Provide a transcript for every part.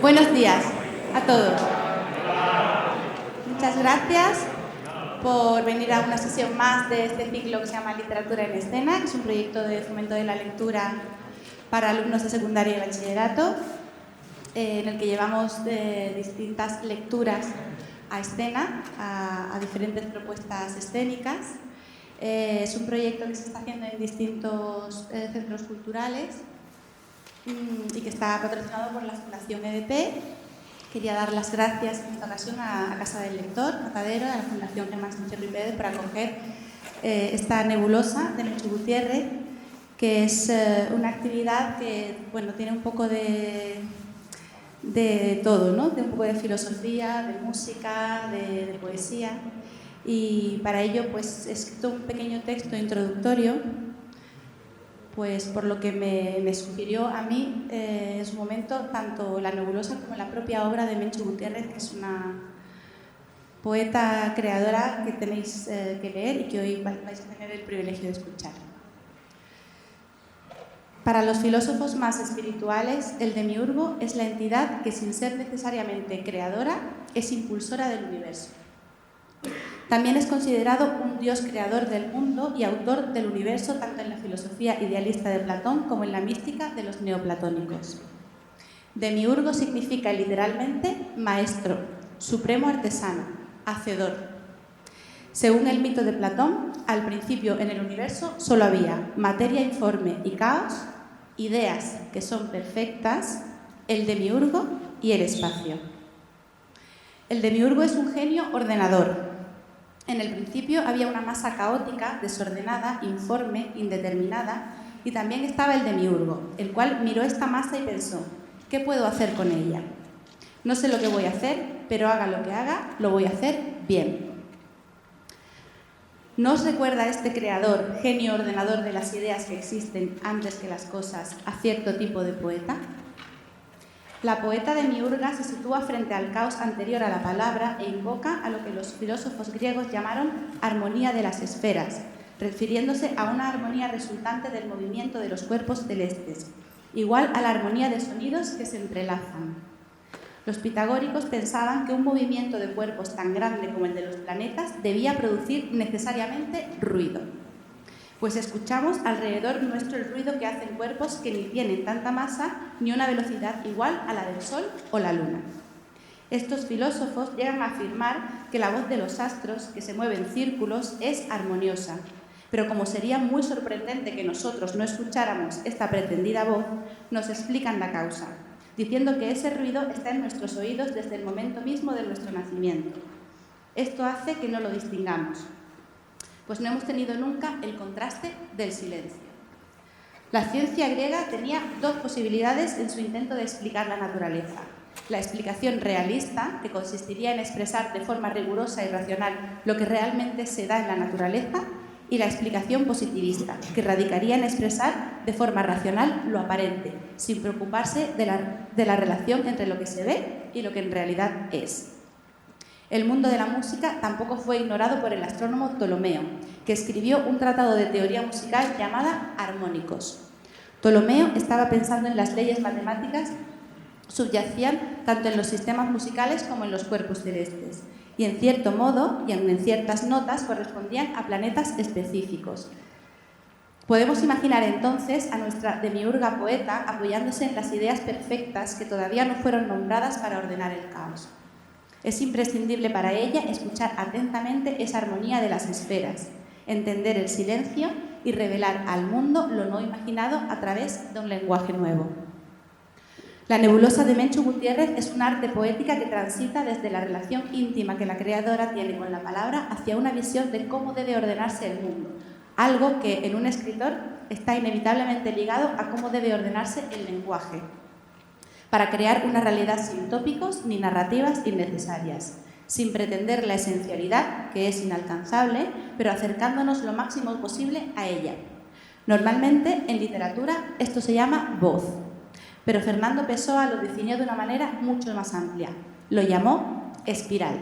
Buenos días a todos. Muchas gracias por venir a una sesión más de este ciclo que se llama Literatura en Escena, que es un proyecto de fomento de la lectura para alumnos de secundaria y bachillerato, en el que llevamos distintas lecturas a escena, a diferentes propuestas escénicas. Es un proyecto que se está haciendo en distintos centros culturales y que está patrocinado por la Fundación EDP. Quería dar las gracias en esta ocasión a Casa del Lector, Matadero, a la Fundación Germán Sánchez Ripérez por acoger esta nebulosa de Menchu Gutiérrez, que es una actividad que tiene un poco de todo, ¿no? De un poco de filosofía, de música, de poesía. Y para ello pues, he escrito un pequeño texto introductorio, pues por lo que me sugirió a mí en su momento tanto La nebulosa como la propia obra de Menchu Gutiérrez, que es una poeta creadora que tenéis que leer y que hoy vais a tener el privilegio de escuchar. Para los filósofos más espirituales, el demiurgo es la entidad que, sin ser necesariamente creadora, es impulsora del universo. También es considerado un dios creador del mundo y autor del universo tanto en la filosofía idealista de Platón como en la mística de los neoplatónicos. Demiurgo significa literalmente maestro, supremo artesano, hacedor. Según el mito de Platón, al principio en el universo solo había materia informe y caos, ideas que son perfectas, el demiurgo y el espacio. El demiurgo es un genio ordenador. En el principio había una masa caótica, desordenada, informe, indeterminada, y también estaba el demiurgo, el cual miró esta masa y pensó: ¿qué puedo hacer con ella? No sé lo que voy a hacer, pero haga lo que haga, lo voy a hacer bien. ¿No os recuerda este creador, genio ordenador de las ideas que existen antes que las cosas, a cierto tipo de poeta? La poeta demiurga se sitúa frente al caos anterior a la palabra e invoca a lo que los filósofos griegos llamaron armonía de las esferas, refiriéndose a una armonía resultante del movimiento de los cuerpos celestes, igual a la armonía de sonidos que se entrelazan. Los pitagóricos pensaban que un movimiento de cuerpos tan grande como el de los planetas debía producir necesariamente ruido. Pues escuchamos alrededor nuestro el ruido que hacen cuerpos que ni tienen tanta masa ni una velocidad igual a la del Sol o la Luna. Estos filósofos llegan a afirmar que la voz de los astros, que se mueven en círculos, es armoniosa. Pero como sería muy sorprendente que nosotros no escucháramos esta pretendida voz, nos explican la causa, diciendo que ese ruido está en nuestros oídos desde el momento mismo de nuestro nacimiento. Esto hace que no lo distingamos, pues no hemos tenido nunca el contraste del silencio. La ciencia griega tenía dos posibilidades en su intento de explicar la naturaleza: la explicación realista, que consistiría en expresar de forma rigurosa y racional lo que realmente se da en la naturaleza, y la explicación positivista, que radicaría en expresar de forma racional lo aparente, sin preocuparse de la relación entre lo que se ve y lo que en realidad es. El mundo de la música tampoco fue ignorado por el astrónomo Ptolomeo, que escribió un tratado de teoría musical llamada Armónicos. Ptolomeo estaba pensando en las leyes matemáticas subyacían tanto en los sistemas musicales como en los cuerpos celestes, y en cierto modo y en ciertas notas correspondían a planetas específicos. Podemos imaginar entonces a nuestra demiurga poeta apoyándose en las ideas perfectas que todavía no fueron nombradas para ordenar el caos. Es imprescindible para ella escuchar atentamente esa armonía de las esferas, entender el silencio y revelar al mundo lo no imaginado a través de un lenguaje nuevo. La nebulosa de Menchu Gutiérrez es un arte poética que transita desde la relación íntima que la creadora tiene con la palabra hacia una visión de cómo debe ordenarse el mundo, algo que en un escritor está inevitablemente ligado a cómo debe ordenarse el lenguaje, para crear una realidad sin tópicos ni narrativas innecesarias, sin pretender la esencialidad, que es inalcanzable, pero acercándonos lo máximo posible a ella. Normalmente, en literatura, esto se llama voz, pero Fernando Pessoa lo definió de una manera mucho más amplia. Lo llamó espiral.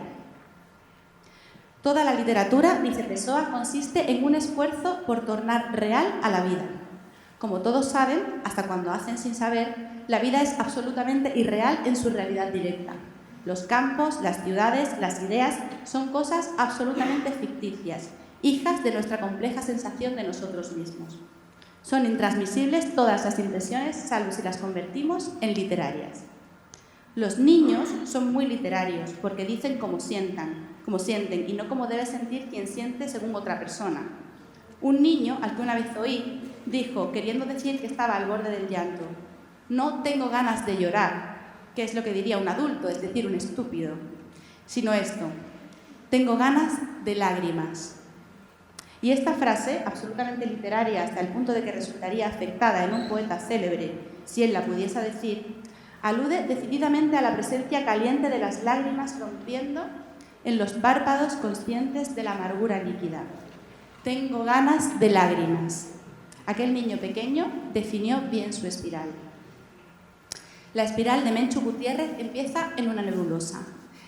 Toda la literatura, dice Pessoa, consiste en un esfuerzo por tornar real a la vida. Como todos saben, hasta cuando hacen sin saber, la vida es absolutamente irreal en su realidad directa. Los campos, las ciudades, las ideas son cosas absolutamente ficticias, hijas de nuestra compleja sensación de nosotros mismos. Son intransmisibles todas las impresiones, salvo si las convertimos en literarias. Los niños son muy literarios porque dicen como sienten y no como debe sentir quien siente según otra persona. Un niño, al que una vez oí, dijo, queriendo decir que estaba al borde del llanto, no tengo ganas de llorar, que es lo que diría un adulto, es decir, un estúpido, sino esto, tengo ganas de lágrimas. Y esta frase, absolutamente literaria hasta el punto de que resultaría afectada en un poeta célebre, si él la pudiese decir, alude decididamente a la presencia caliente de las lágrimas rompiendo en los párpados conscientes de la amargura líquida. Tengo ganas de lágrimas. Aquel niño pequeño definió bien su espiral. La espiral de Menchu Gutiérrez empieza en una nebulosa.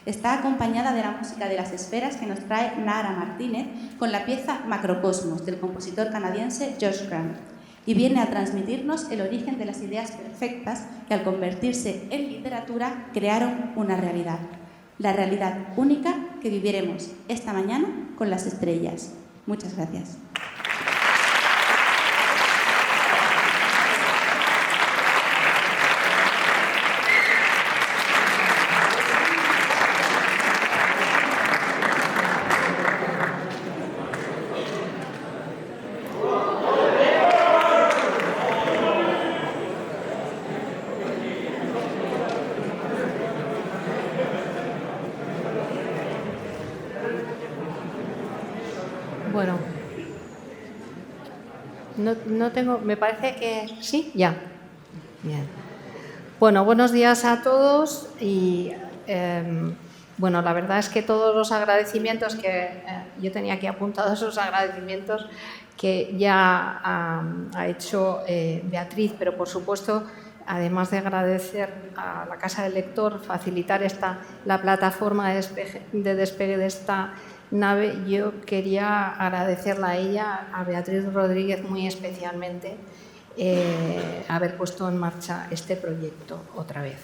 Está acompañada de la música de las esferas que nos trae Nara Martínez con la pieza Macrocosmos del compositor canadiense Josh Grant y viene a transmitirnos el origen de las ideas perfectas que al convertirse en literatura crearon una realidad. La realidad única que viviremos esta mañana con las estrellas. Muchas gracias. Bueno, no tengo, me parece que sí, ya. Bien. Bueno, buenos días a todos y bueno, la verdad es que todos los agradecimientos que yo tenía aquí apuntados, esos agradecimientos que ya ha hecho Beatriz, pero por supuesto, además de agradecer a la Casa del Lector facilitar la plataforma de despegue de esta nave, yo quería agradecerla a ella, a Beatriz Rodríguez muy especialmente, haber puesto en marcha este proyecto otra vez.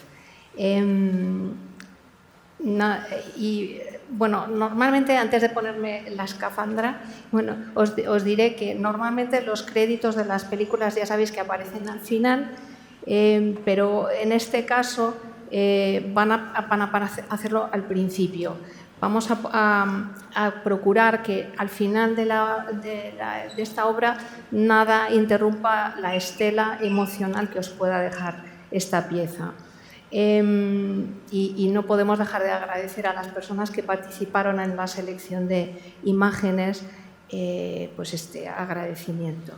Y bueno, normalmente antes de ponerme la escafandra, bueno, os diré que normalmente los créditos de las películas ya sabéis que aparecen al final, pero en este caso van a hacerlo al principio. Vamos a procurar que al final de esta obra nada interrumpa la estela emocional que os pueda dejar esta pieza. Y no podemos dejar de agradecer a las personas que participaron en la selección de imágenes pues este agradecimiento.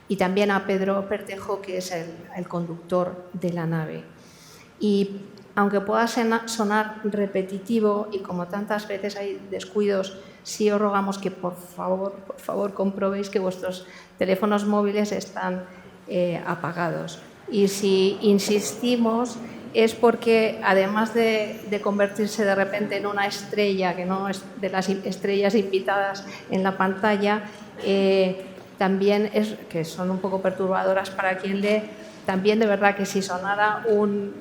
Y también a Pedro Pertejo, que es el conductor de la nave. Y aunque pueda sonar repetitivo y como tantas veces hay descuidos, sí os rogamos que por favor comprobéis que vuestros teléfonos móviles están apagados. Y si insistimos es porque además de convertirse de repente en una estrella, que no es de las estrellas invitadas en la pantalla, también que son un poco perturbadoras para quien lee. También de verdad que si sonara un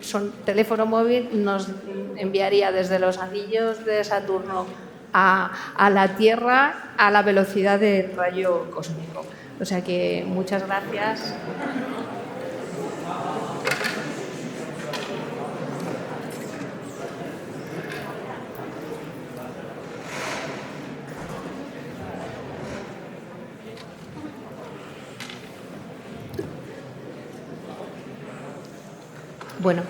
teléfono móvil nos enviaría desde los anillos de Saturno a la Tierra a la velocidad del rayo cósmico. O sea que muchas gracias. Bueno.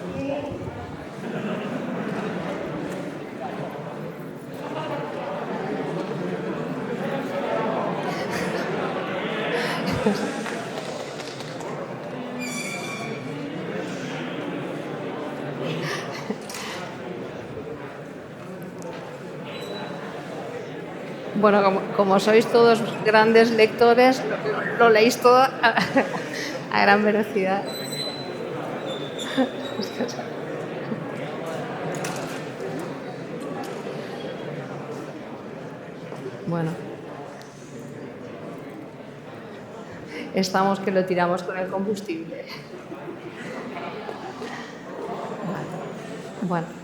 Bueno, como sois todos grandes lectores, lo leéis todo a gran velocidad. Bueno. estamos que lo tiramos con el combustible. Bueno.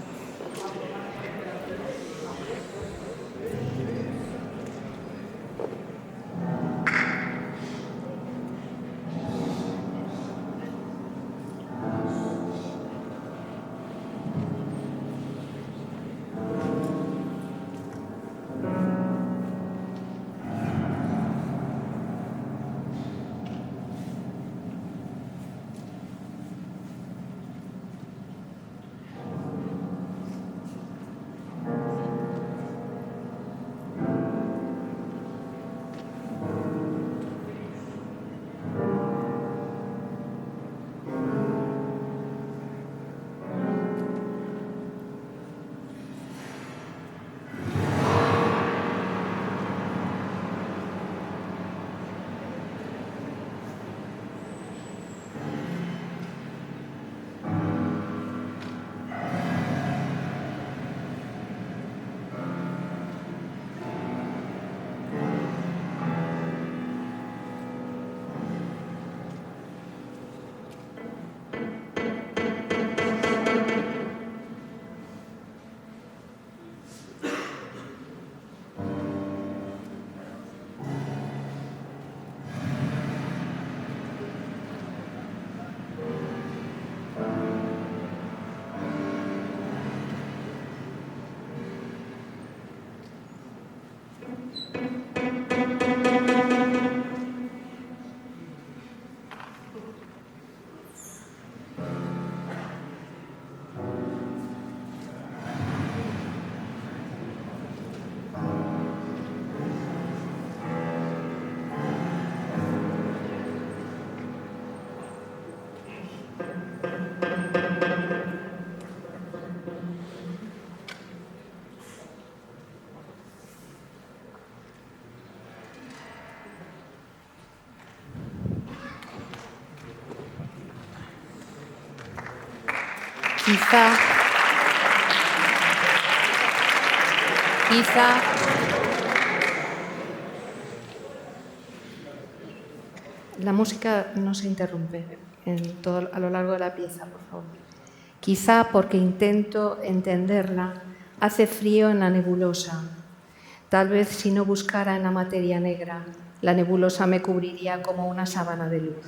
Quizá la música no se interrumpe a lo largo de la pieza, por favor. Quizá porque intento entenderla, hace frío en la nebulosa. Tal vez si no buscara en la materia negra, la nebulosa me cubriría como una sábana de luz.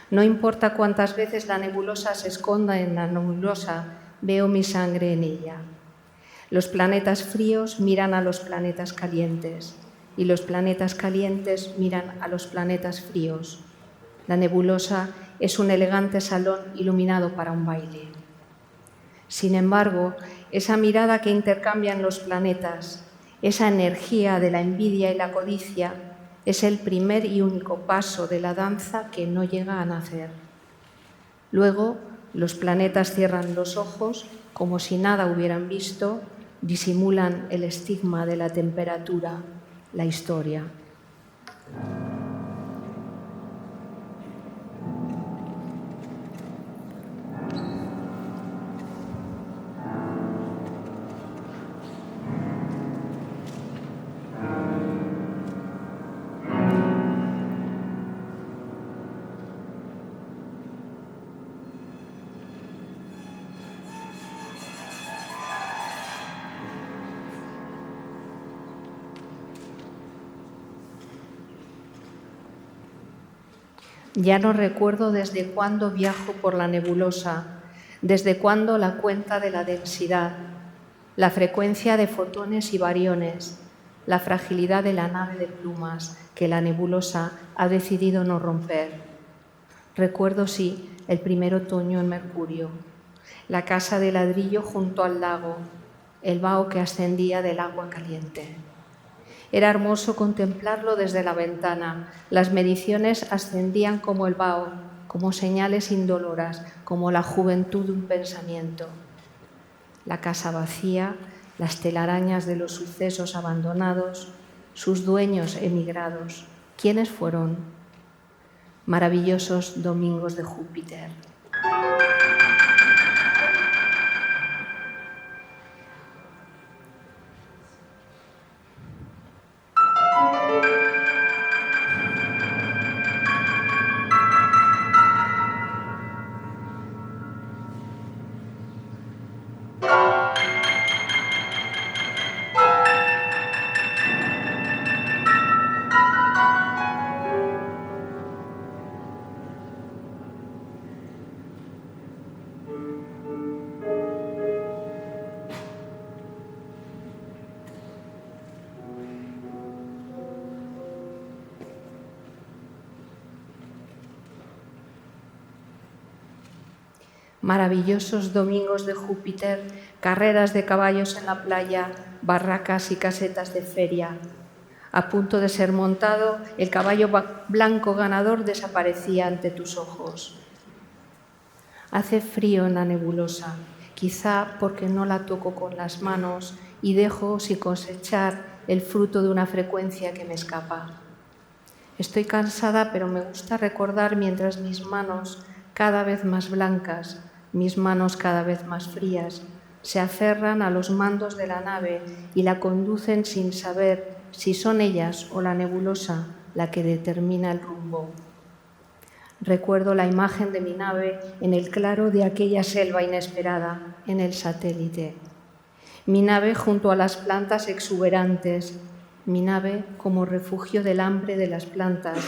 No importa cuántas veces la nebulosa se esconda en la nebulosa, veo mi sangre en ella. Los planetas fríos miran a los planetas calientes y los planetas calientes miran a los planetas fríos. La nebulosa es un elegante salón iluminado para un baile. Sin embargo, esa mirada que intercambian los planetas, esa energía de la envidia y la codicia, es el primer y único paso de la danza que no llega a nacer. Luego, los planetas cierran los ojos como si nada hubieran visto, disimulan el estigma de la temperatura, la historia. Ya no recuerdo desde cuándo viajo por la nebulosa, desde cuándo la cuenta de la densidad, la frecuencia de fotones y bariones, la fragilidad de la nave de plumas que la nebulosa ha decidido no romper. Recuerdo, sí, el primer otoño en Mercurio, la casa de ladrillo junto al lago, el vaho que ascendía del agua caliente. Era hermoso contemplarlo desde la ventana. Las mediciones ascendían como el vaho, como señales indoloras, como la juventud de un pensamiento. La casa vacía, las telarañas de los sucesos abandonados, sus dueños emigrados. ¿Quiénes fueron? Maravillosos domingos de Júpiter. Maravillosos domingos de Júpiter, carreras de caballos en la playa, barracas y casetas de feria. A punto de ser montado, el caballo blanco ganador desaparecía ante tus ojos. Hace frío en la nebulosa, quizá porque no la toco con las manos y dejo sin cosechar el fruto de una frecuencia que me escapa. Estoy cansada, pero me gusta recordar mientras mis manos, cada vez más blancas, mis manos cada vez más frías, se aferran a los mandos de la nave y la conducen sin saber si son ellas o la nebulosa la que determina el rumbo. Recuerdo la imagen de mi nave en el claro de aquella selva inesperada, en el satélite. Mi nave junto a las plantas exuberantes, mi nave como refugio del hambre de las plantas,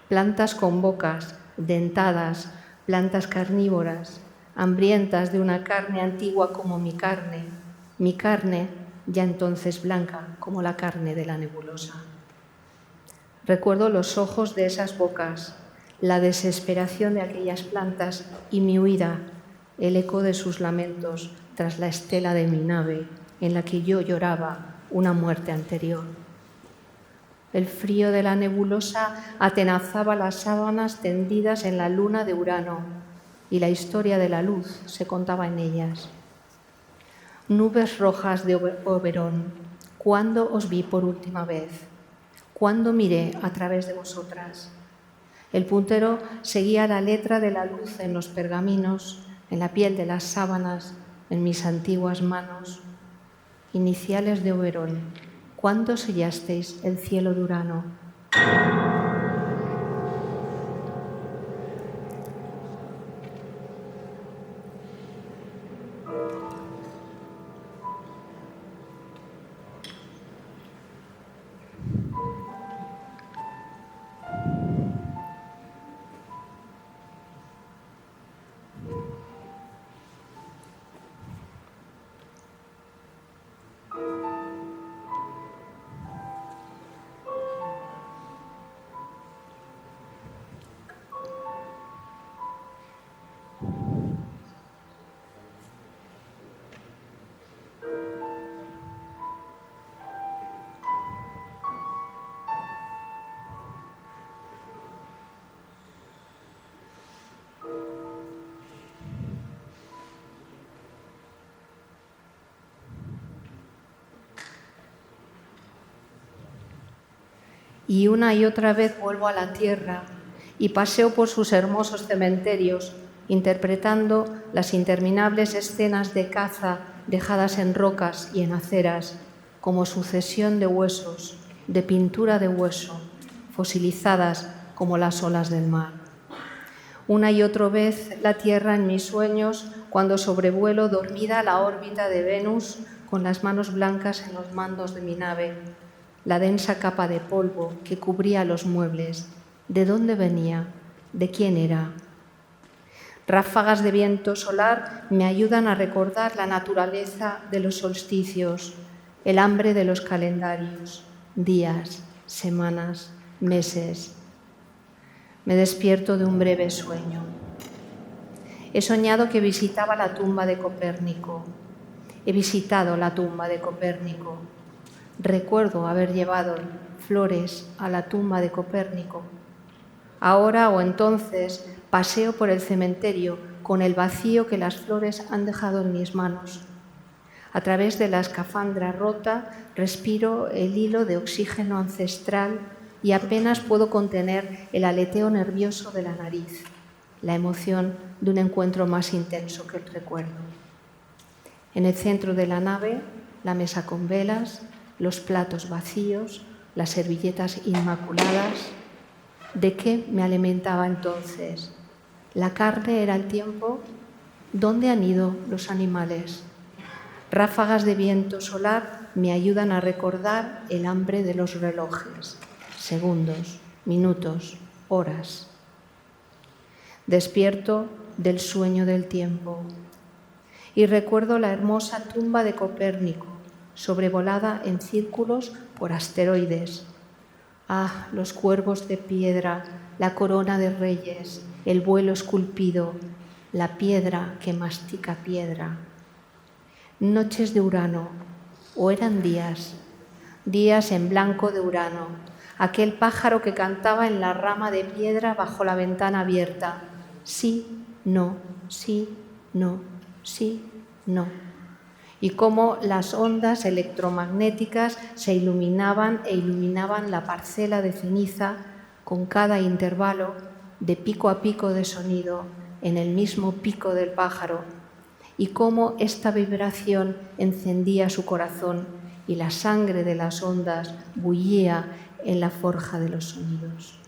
plantas con bocas, dentadas, plantas carnívoras, hambrientas de una carne antigua como mi carne ya entonces blanca como la carne de la nebulosa. Recuerdo los ojos de esas bocas, la desesperación de aquellas plantas y mi huida, el eco de sus lamentos tras la estela de mi nave en la que yo lloraba una muerte anterior. El frío de la nebulosa atenazaba las sábanas tendidas en la luna de Urano y la historia de la luz se contaba en ellas. Nubes rojas de Oberón, ¿cuándo os vi por última vez? ¿Cuándo miré a través de vosotras? El puntero seguía la letra de la luz en los pergaminos, en la piel de las sábanas, en mis antiguas manos. Iniciales de Oberón, ¿cuándo sellasteis el cielo de Urano? Y una y otra vez vuelvo a la tierra y paseo por sus hermosos cementerios, interpretando las interminables escenas de caza dejadas en rocas y en aceras, como sucesión de huesos, de pintura de hueso, fosilizadas como las olas del mar. Una y otra vez la tierra en mis sueños, cuando sobrevuelo dormida la órbita de Venus con las manos blancas en los mandos de mi nave, la densa capa de polvo que cubría los muebles. ¿De dónde venía? ¿De quién era? Ráfagas de viento solar me ayudan a recordar la naturaleza de los solsticios, el hambre de los calendarios, días, semanas, meses. Me despierto de un breve sueño. He soñado que visitaba la tumba de Copérnico. He visitado la tumba de Copérnico. Recuerdo haber llevado flores a la tumba de Copérnico. Ahora o entonces paseo por el cementerio con el vacío que las flores han dejado en mis manos. A través de la escafandra rota respiro el hilo de oxígeno ancestral y apenas puedo contener el aleteo nervioso de la nariz, la emoción de un encuentro más intenso que el recuerdo. En el centro de la nave, la mesa con velas, los platos vacíos, las servilletas inmaculadas. ¿De qué me alimentaba entonces? ¿La carne era el tiempo? ¿Dónde han ido los animales? Ráfagas de viento solar me ayudan a recordar el hambre de los relojes. Segundos, minutos, horas. Despierto del sueño del tiempo y recuerdo la hermosa tumba de Copérnico, sobrevolada en círculos por asteroides. Ah, los cuervos de piedra, la corona de reyes, el vuelo esculpido, la piedra que mastica piedra. Noches de Urano, o eran días, días en blanco de Urano, aquel pájaro que cantaba en la rama de piedra bajo la ventana abierta. Sí, no, sí, no, sí, no. Y cómo las ondas electromagnéticas se iluminaban e iluminaban la parcela de ceniza con cada intervalo de pico a pico de sonido en el mismo pico del pájaro, y cómo esta vibración encendía su corazón y la sangre de las ondas bullía en la forja de los sonidos.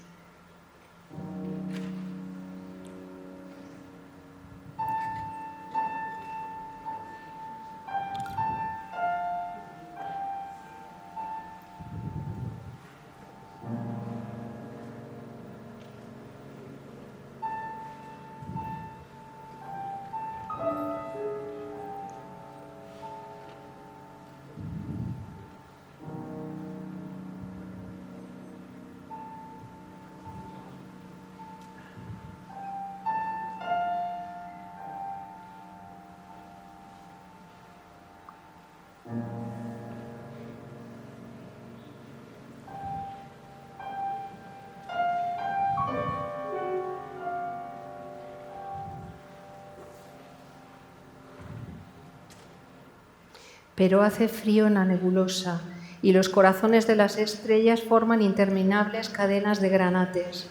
Pero hace frío en la nebulosa y los corazones de las estrellas forman interminables cadenas de granates.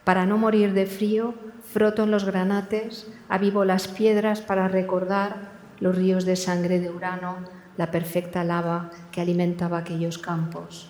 Para no morir de frío, froto en los granates, avivo las piedras para recordar los ríos de sangre de Urano, la perfecta lava que alimentaba aquellos campos.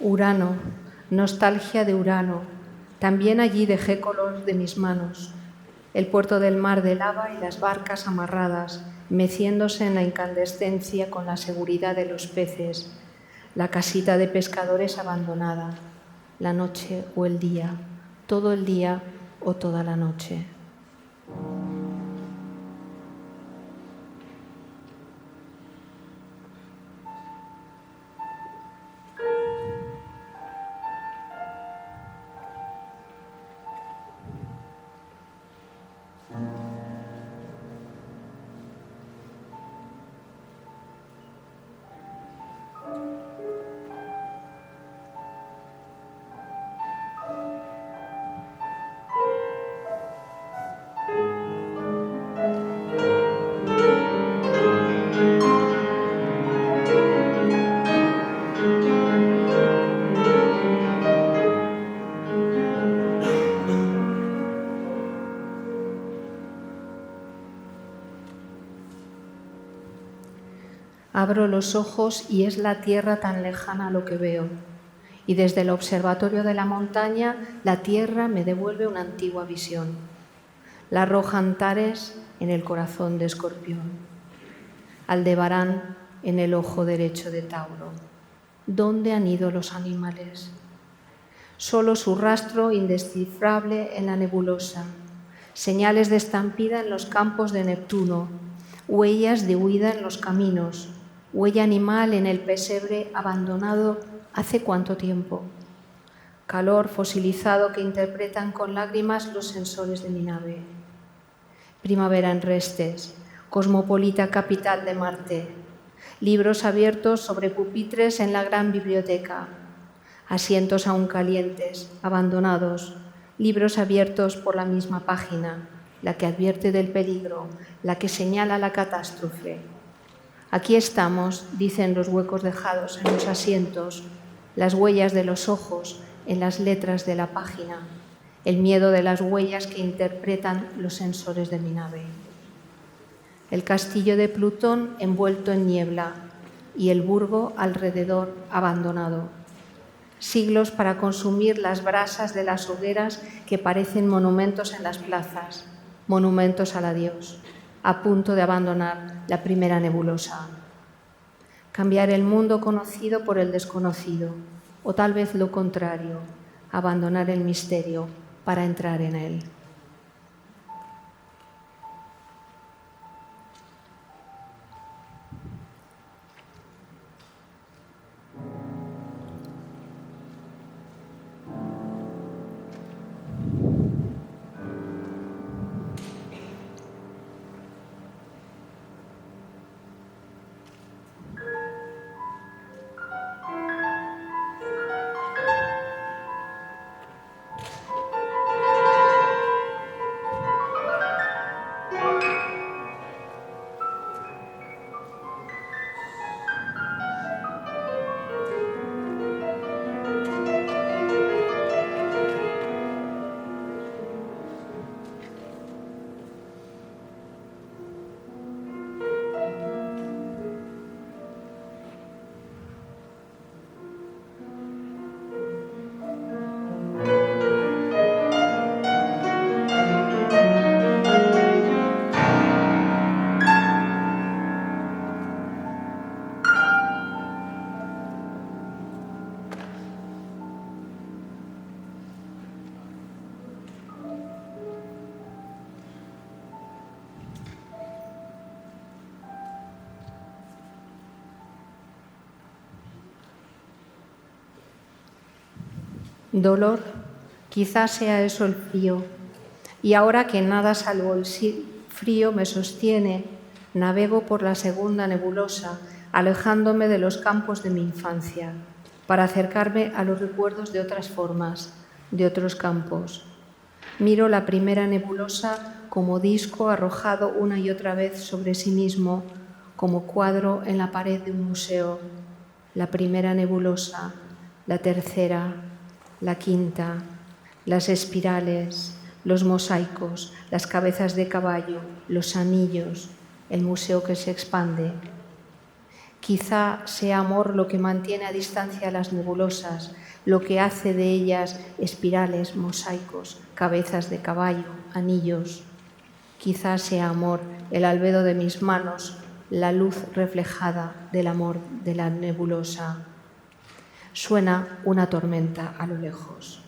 Urano, nostalgia de Urano, también allí dejé color de mis manos, el puerto del mar de lava y las barcas amarradas, meciéndose en la incandescencia con la seguridad de los peces, la casita de pescadores abandonada, la noche o el día, todo el día o toda la noche. Abro los ojos y es la tierra tan lejana lo que veo. Y desde el observatorio de la montaña, la tierra me devuelve una antigua visión. La roja Antares en el corazón de Escorpión. Aldebarán en el ojo derecho de Tauro. ¿Dónde han ido los animales? Solo su rastro indescifrable en la nebulosa. Señales de estampida en los campos de Neptuno. huellas de huida en los caminos, huella animal en el pesebre abandonado hace cuánto tiempo, calor fosilizado que interpretan con lágrimas los sensores de mi nave. Primavera en Restes, cosmopolita capital de Marte, libros abiertos sobre pupitres en la gran biblioteca, asientos aún calientes, abandonados, libros abiertos por la misma página, la que advierte del peligro, la que señala la catástrofe. Aquí estamos, dicen los huecos dejados en los asientos, las huellas de los ojos en las letras de la página, el miedo de las huellas que interpretan los sensores de mi nave. El castillo de Plutón envuelto en niebla y el burgo alrededor abandonado. Siglos para consumir las brasas de las hogueras que parecen monumentos en las plazas, monumentos al adiós, a punto de abandonar la primera nebulosa. Cambiar el mundo conocido por el desconocido, o tal vez lo contrario, abandonar el misterio para entrar en él. Dolor, quizás sea eso el frío. Y ahora que nada salvo el frío me sostiene, navego por la segunda nebulosa, alejándome de los campos de mi infancia, para acercarme a los recuerdos de otras formas, de otros campos. Miro la primera nebulosa como disco arrojado una y otra vez sobre sí mismo, como cuadro en la pared de un museo. La primera nebulosa, la tercera, la quinta, las espirales, los mosaicos, las cabezas de caballo, los anillos, el museo que se expande. Quizá sea amor lo que mantiene a distancia las nebulosas, lo que hace de ellas espirales, mosaicos, cabezas de caballo, anillos. Quizá sea amor el albedo de mis manos, la luz reflejada del amor de la nebulosa. Suena una tormenta a lo lejos.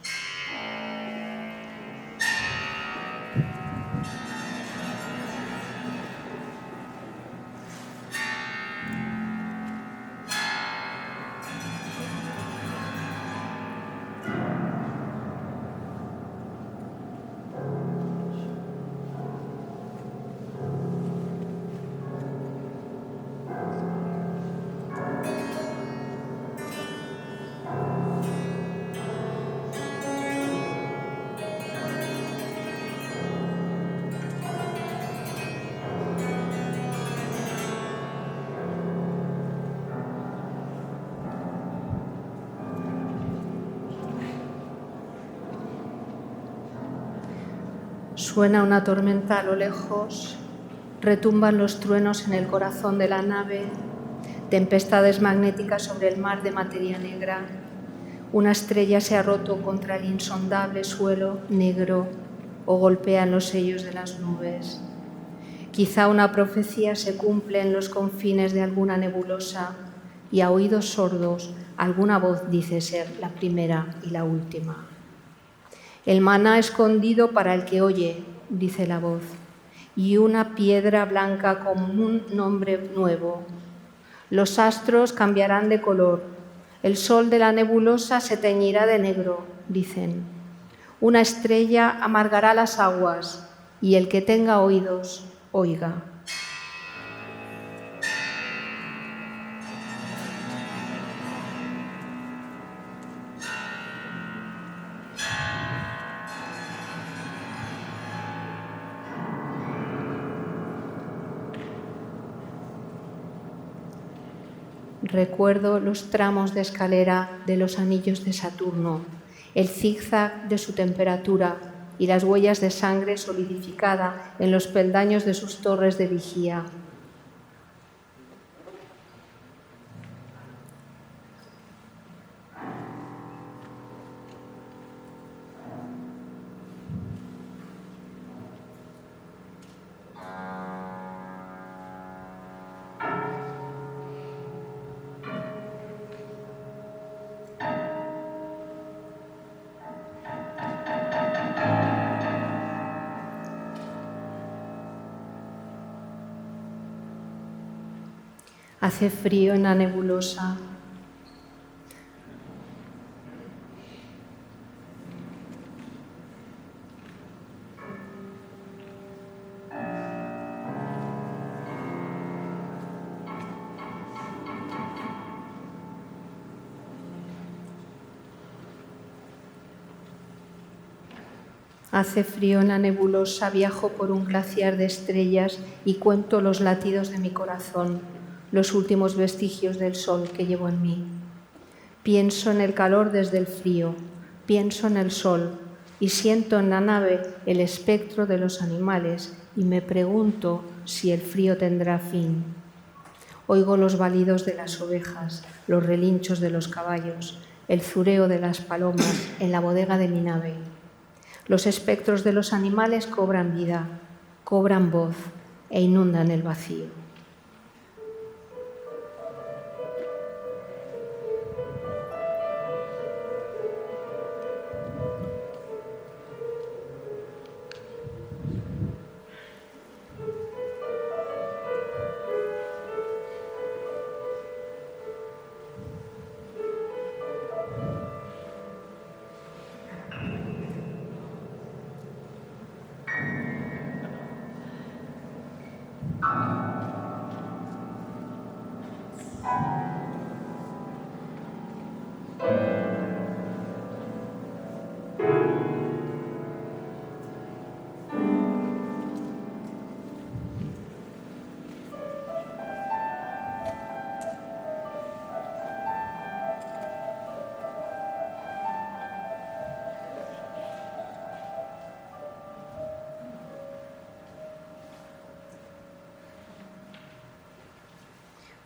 Suena una tormenta a lo lejos, retumban los truenos en el corazón de la nave, tempestades magnéticas sobre el mar de materia negra. Una estrella se ha roto contra el insondable suelo negro o golpea en los sellos de las nubes. Quizá una profecía se cumple en los confines de alguna nebulosa y a oídos sordos alguna voz dice ser la primera y la última. El maná escondido para el que oye, dice la voz. y una piedra blanca con un nombre nuevo. Los astros cambiarán de color, el sol de la nebulosa se teñirá de negro, dicen. Una estrella amargará las aguas, y el que tenga oídos, oiga. Recuerdo los tramos de escalera de los anillos de Saturno, el zigzag de su temperatura y las huellas de sangre solidificada en los peldaños de sus torres de vigía. Hace frío en la nebulosa. Hace frío en la nebulosa, viajo por un glaciar de estrellas y cuento los latidos de mi corazón, los últimos vestigios del sol que llevo en mí. Pienso en el calor desde el frío, pienso en el sol y siento en la nave el espectro de los animales y me pregunto si el frío tendrá fin. Oigo los balidos de las ovejas, los relinchos de los caballos, el zureo de las palomas en la bodega de mi nave. Los espectros de los animales cobran vida, cobran voz e inundan el vacío.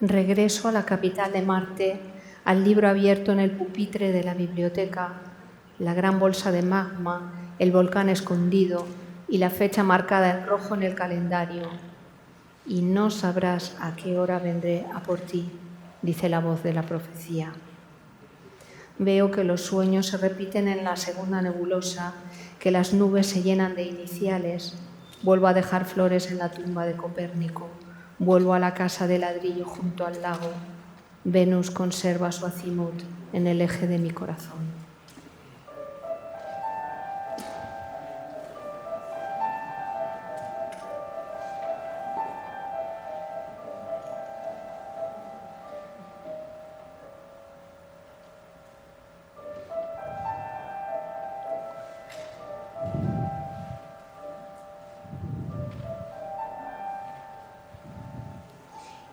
Regreso a la capital de Marte, al libro abierto en el pupitre de la biblioteca, la gran bolsa de magma, el volcán escondido y la fecha marcada en rojo en el calendario. Y no sabrás a qué hora vendré a por ti, dice la voz de la profecía. Veo que los sueños se repiten en la segunda nebulosa, que las nubes se llenan de iniciales. Vuelvo a dejar flores en la tumba de Copérnico. Vuelvo a la casa de ladrillo junto al lago. Venus conserva su azimut en el eje de mi corazón.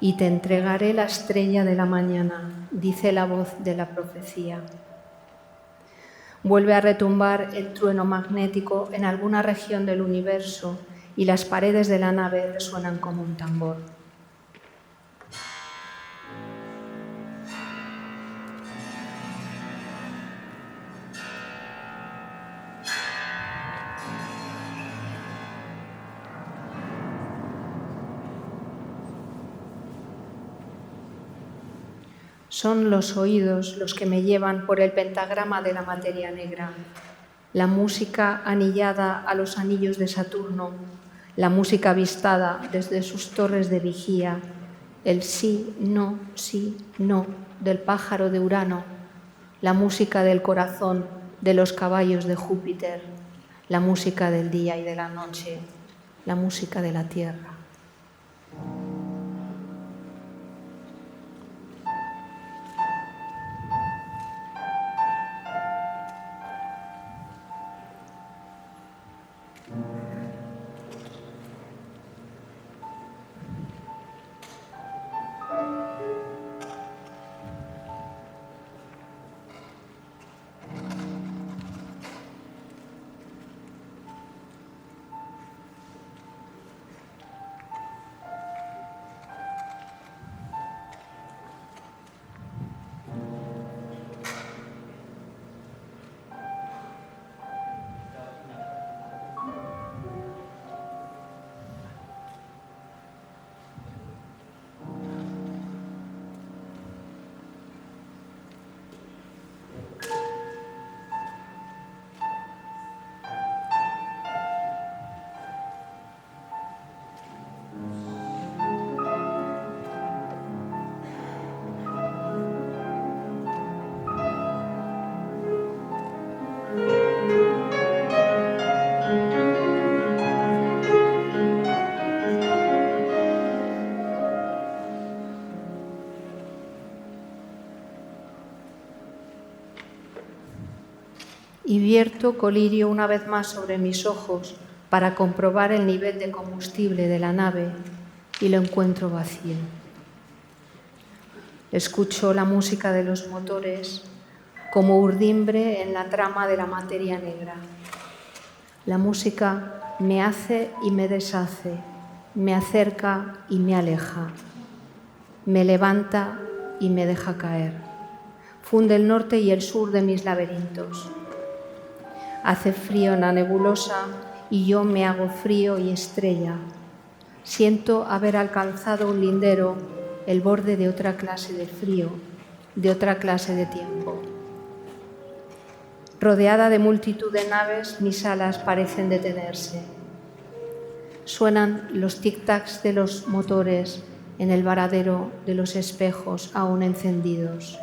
Y te entregaré la estrella de la mañana, dice la voz de la profecía. Vuelve a retumbar el trueno magnético en alguna región del universo y las paredes de la nave resuenan como un tambor. Son los oídos los que me llevan por el pentagrama de la materia negra, la música anillada a los anillos de Saturno, la música avistada desde sus torres de vigía, el sí, no del pájaro de Urano, la música del corazón de los caballos de Júpiter, la música del día y de la noche, la música de la tierra. Y vierto colirio una vez más sobre mis ojos para comprobar el nivel de combustible de la nave y lo encuentro vacío. Escucho la música de los motores como urdimbre en la trama de la materia negra. La música me hace y me deshace, me acerca y me aleja, me levanta y me deja caer. Funde el norte y el sur de mis laberintos. Hace frío en la nebulosa y yo me hago frío y estrella. Siento haber alcanzado un lindero, el borde de otra clase de frío, de otra clase de tiempo. Rodeada de multitud de naves, mis alas parecen detenerse. Suenan los tic-tacs de los motores en el varadero de los espejos aún encendidos.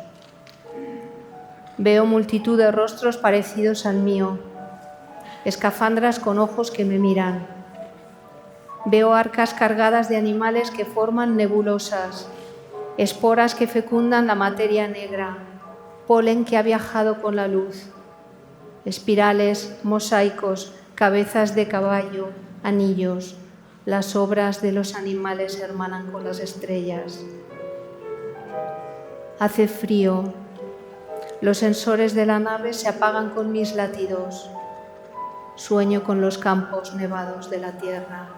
Veo multitud de rostros parecidos al mío, escafandras con ojos que me miran. Veo arcas cargadas de animales que forman nebulosas, esporas que fecundan la materia negra, polen que ha viajado con la luz, espirales, mosaicos, cabezas de caballo, anillos. Las obras de los animales se hermanan con las estrellas. Hace frío. Los sensores de la nave se apagan con mis latidos. Sueño con los campos nevados de la tierra.